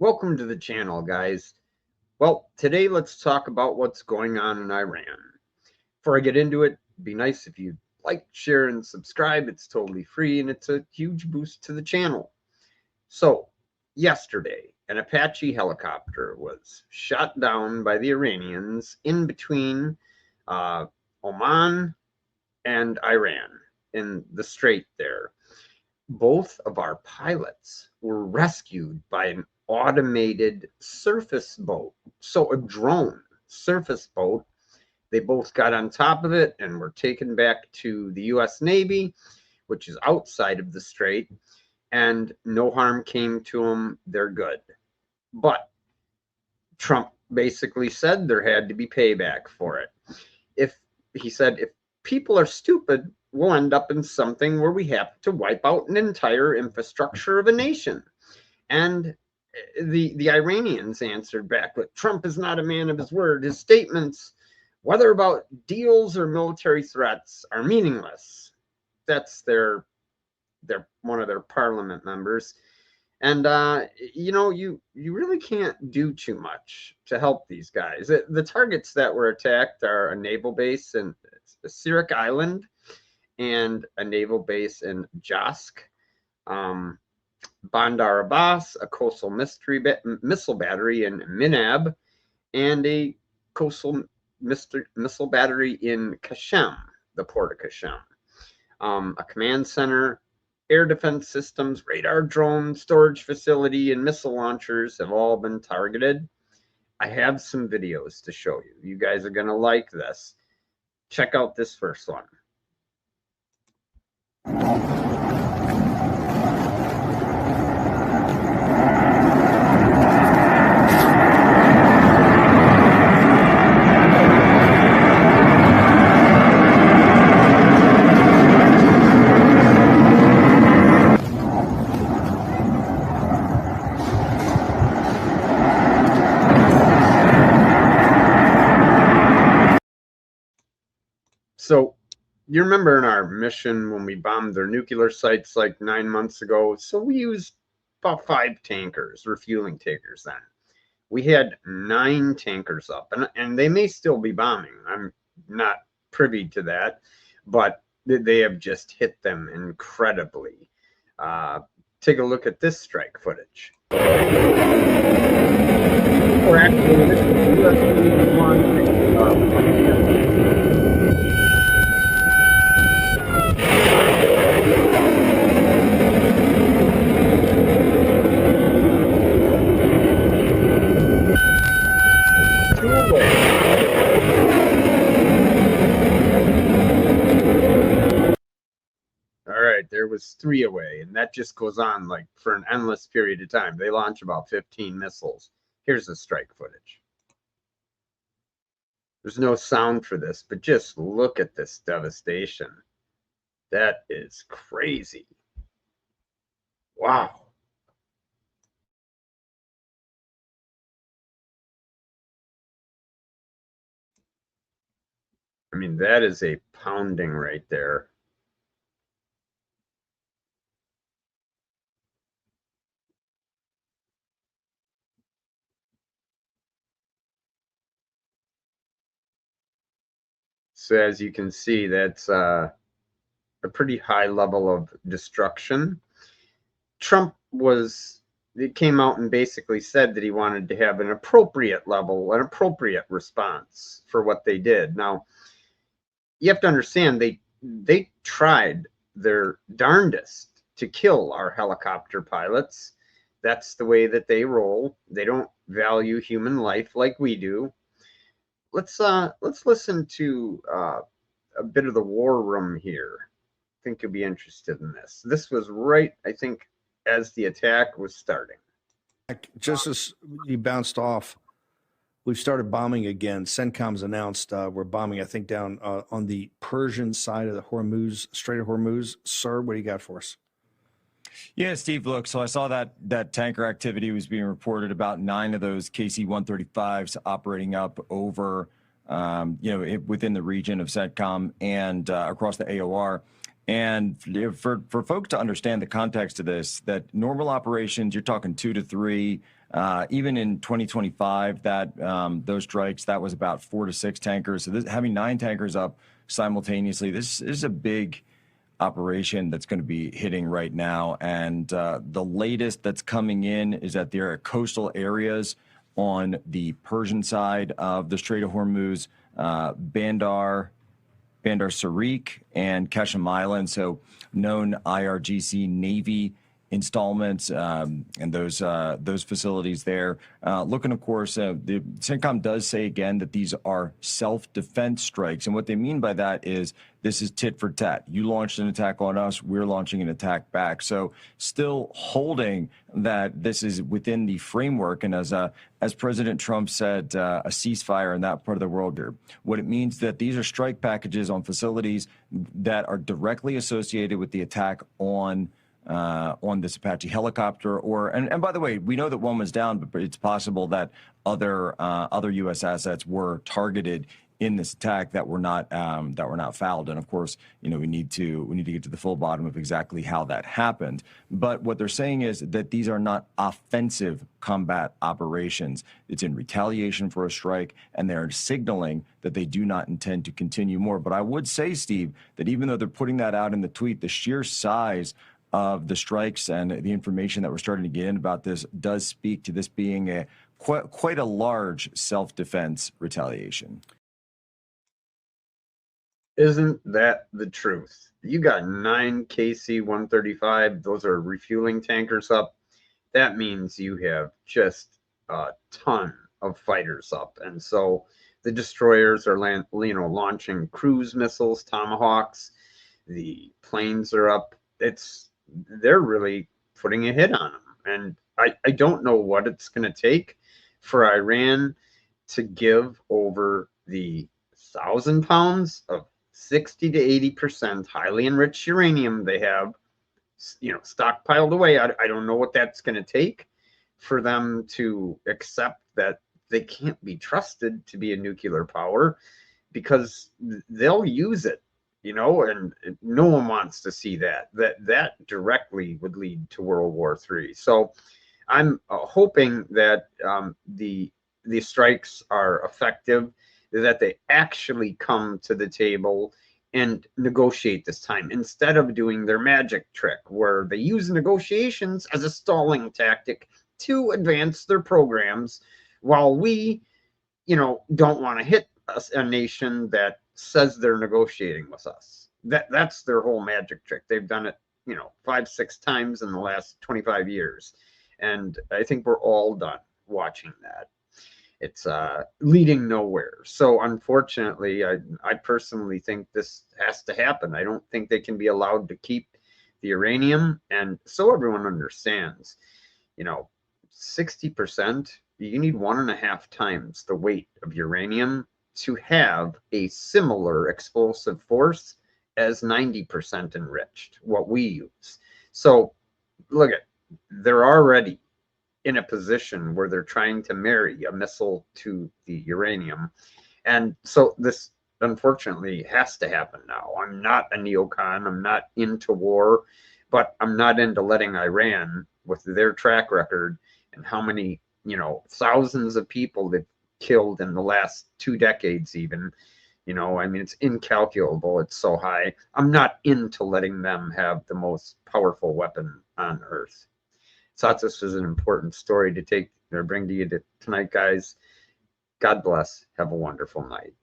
Welcome to the channel, guys. Well, today let's talk about what's going on in Iran. Before I get into it, it'd be nice if you like, share, and subscribe. It's totally free, and it's a huge boost to the channel. So, yesterday, an Apache helicopter was shot down by the Iranians in between Oman and Iran in the strait there. Both of our pilots were rescued by an automated surface boat. So a drone surface boat. They both got on top of it and were taken back to the US Navy, which is outside of the strait, and no harm came to them. They're good. But Trump basically said there had to be payback for it. He said, if people are stupid, we'll end up in something where we have to wipe out an entire infrastructure of a nation. And the Iranians answered back, but Trump is not a man of his word. His statements, whether about deals or military threats, are meaningless. That's their one of their parliament members. And you really can't do too much to help these guys. The targets that were attacked are a naval base in Sirik Island and a naval base in Jask, Bandar Abbas, a coastal missile battery in Minab, and a coastal missile battery in Qeshm, the port of Qeshm. A command center, air defense systems, radar drone, storage facility, and missile launchers have all been targeted. I have some videos to show you. You guys are going to like this. Check out this first one. So you remember in our mission when we bombed their nuclear sites like 9 months ago? So we used about 5 tankers, refueling tankers then. We had 9 tankers up, and they may still be bombing. I'm not privy to that, but they have just hit them incredibly. Take a look at this strike footage. Or actually, this is there was 3 away, and that just goes on like for an endless period of time. They launch about 15 missiles. Here's the strike footage. There's no sound for this, but just look at this devastation. That is crazy. Wow. I mean, that is a pounding right there. So as you can see, that's a pretty high level of destruction. Trump came out and basically said that he wanted to have an appropriate level, an appropriate response for what they did. Now, you have to understand, they tried their darndest to kill our helicopter pilots. That's the way that they roll. They don't value human life like we do. Let's listen to a bit of the war room here. I think you'll be interested in this. This was right, I think, as the attack was starting. Just as you bounced off, we've started bombing again. CENTCOM's announced we're bombing, I think, down on the Persian side of the Strait of Hormuz. Sir, what do you got for us? Yeah, Steve, look, so I saw that tanker activity was being reported, about 9 of those KC-135s operating up over, within the region of CENTCOM and across the AOR. And for folks to understand the context of this, that normal operations, you're talking 2 to 3. Even in 2025, that those strikes, that was about 4 to 6 tankers. So having 9 tankers up simultaneously, this is a big operation that's going to be hitting right now. And the latest that's coming in is that there are coastal areas on the Persian side of the Strait of Hormuz, Bandar Sirik and Qeshm Island, so known IRGC Navy installments and those facilities there. Looking, of course, the CENTCOM does say again that these are self-defense strikes, and what they mean by that is this is tit for tat. You launched an attack on us, we're launching an attack back. So still holding that this is within the framework, and as President Trump said, a ceasefire in that part of the world here. What it means that these are strike packages on facilities that are directly associated with the attack on this Apache helicopter, and by the way, we know that one was down, but it's possible that other U.S. assets were targeted in this attack that were not fouled. And of course, we need to get to the full bottom of exactly how that happened. But what they're saying is that these are not offensive combat operations. It's in retaliation for a strike, and they're signaling that they do not intend to continue more. But I would say, Steve, that even though they're putting that out in the tweet, the sheer size of the strikes and the information that we're starting to get in about this does speak to this being quite a large self-defense retaliation. Isn't that the truth? You got 9 KC-135. Those are refueling tankers up. That means you have just a ton of fighters up. And so the destroyers are launching cruise missiles, Tomahawks. The planes are up. They're really putting a hit on them. And I don't know what it's going to take for Iran to give over the 1,000 pounds of 60 to 80% highly enriched uranium they have, stockpiled away. I don't know what that's going to take for them to accept that they can't be trusted to be a nuclear power, because they'll use it, and no one wants to see that directly would lead to World War III. So I'm hoping that the strikes are effective, that they actually come to the table and negotiate this time, instead of doing their magic trick where they use negotiations as a stalling tactic to advance their programs, while we, don't want to hit a nation that says they're negotiating with us. That's their whole magic trick. They've done it, 5-6 times in the last 25 years. And I think we're all done watching that. It's leading nowhere. So unfortunately, I personally think this has to happen. I don't think they can be allowed to keep the uranium. And so everyone understands, 60%, you need 1.5 times the weight of uranium to have a similar explosive force as 90% enriched, what we use. So look they're already in a position where they're trying to marry a missile to the uranium. And so this unfortunately has to happen now. I'm not a neocon, I'm not into war, but I'm not into letting Iran, with their track record and how many, thousands of people they've killed in the last 2 decades even, it's incalculable. It's so high. I'm not into letting them have the most powerful weapon on earth. Thought this was an important story to bring to you tonight, guys. God bless. Have a wonderful night.